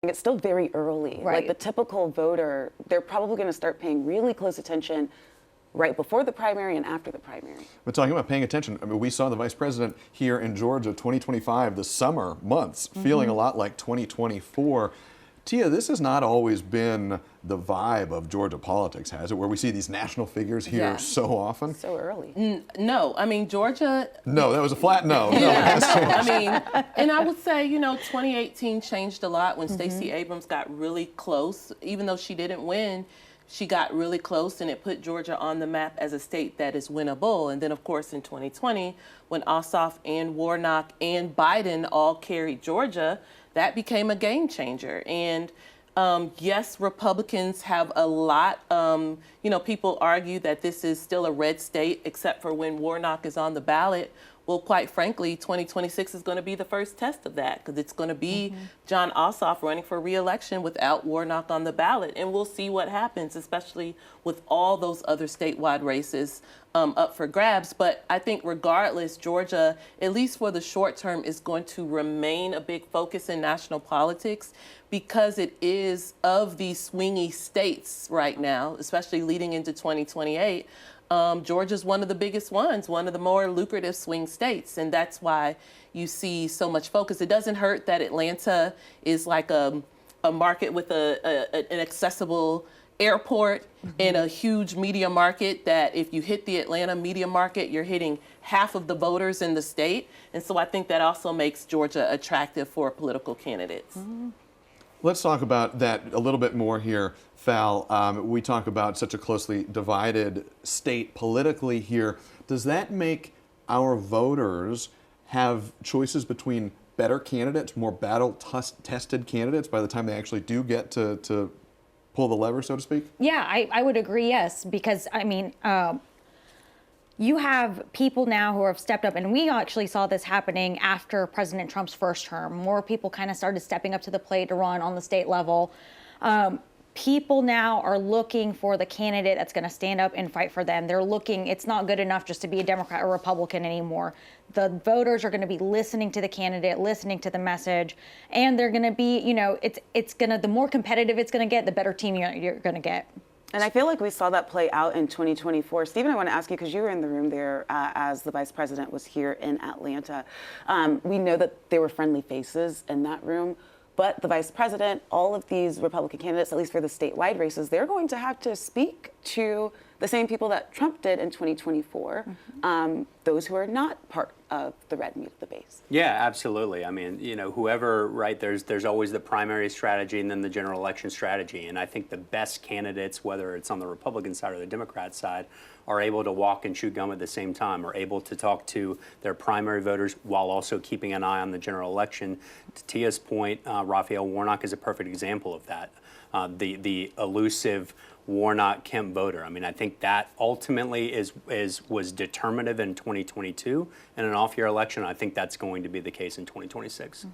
It's still very early. Right. Like the typical voter, they're probably going to start paying really close attention right before the primary and after the primary. But talking about paying attention, I mean, we saw the vice president here in Georgia 2025, the summer months, feeling a lot like 2024. Tia, this has not always been the vibe of Georgia politics, has it? Where we see these national figures here so often? So early. No, I mean, Georgia. No, that was a flat no. Yeah, no, I mean, and I would say, 2018 changed a lot when Stacey Abrams got really close. Even though she didn't win, she got really close, and it put Georgia on the map as a state that is winnable. And then, of course, in 2020, when Ossoff and Warnock and Biden all carried Georgia, that became a game changer. And yes, Republicans have a lot. People argue that this is still a red state, except for when Warnock is on the ballot. Well, quite frankly, 2026 is going to be the first test of that, because it's going to be John Ossoff running for re-election without Warnock on the ballot. And we'll see what happens, especially with all those other statewide races up for grabs. But I think regardless, Georgia, at least for the short term, is going to remain a big focus in national politics, because it is of these swingy states right now, especially leading into 2028. Georgia's one of the biggest ones, one of the more lucrative swing states, and that's why you see so much focus. It doesn't hurt that Atlanta is like a market with an accessible airport and a huge media market, that if you hit the Atlanta media market, you're hitting half of the voters in the state. And so I think that also makes Georgia attractive for political candidates. Let's talk about that a little bit more here, Fal. We talk about such a closely divided state politically here. Does that make our voters have choices between better candidates, more battle-tested candidates by the time they actually do get to pull the lever, so to speak? Yeah, I would agree, yes, because, I mean, you have people now who have stepped up, and we actually saw this happening after President Trump's first term. More people kind of started stepping up to the plate to run on the state level. People now are looking for the candidate that's going to stand up and fight for them. They're looking, it's not good enough just to be a Democrat or Republican anymore. The voters are going to be listening to the candidate, listening to the message, and they're going to be, it's going to, the more competitive it's going to get, the better team you're going to get. And I feel like we saw that play out in 2024. Stephen, I want to ask you, because you were in the room there as the vice president was here in Atlanta. We know that there were friendly faces in that room, but the vice president, all of these Republican candidates, at least for the statewide races, they're going to have to speak to the same people that Trump did in 2024, those who are not part of the red meat of the base. Yeah, absolutely. I mean, whoever, right, there's always the primary strategy and then the general election strategy. And I think the best candidates, whether it's on the Republican side or the Democrat side, are able to walk and chew gum at the same time, are able to talk to their primary voters while also keeping an eye on the general election. To Tia's point, Raphael Warnock is a perfect example of that. The elusive Warnock-Kemp voter. I mean, I think that ultimately was determinative in 2022. In an off-year election, I think that's going to be the case in 2026.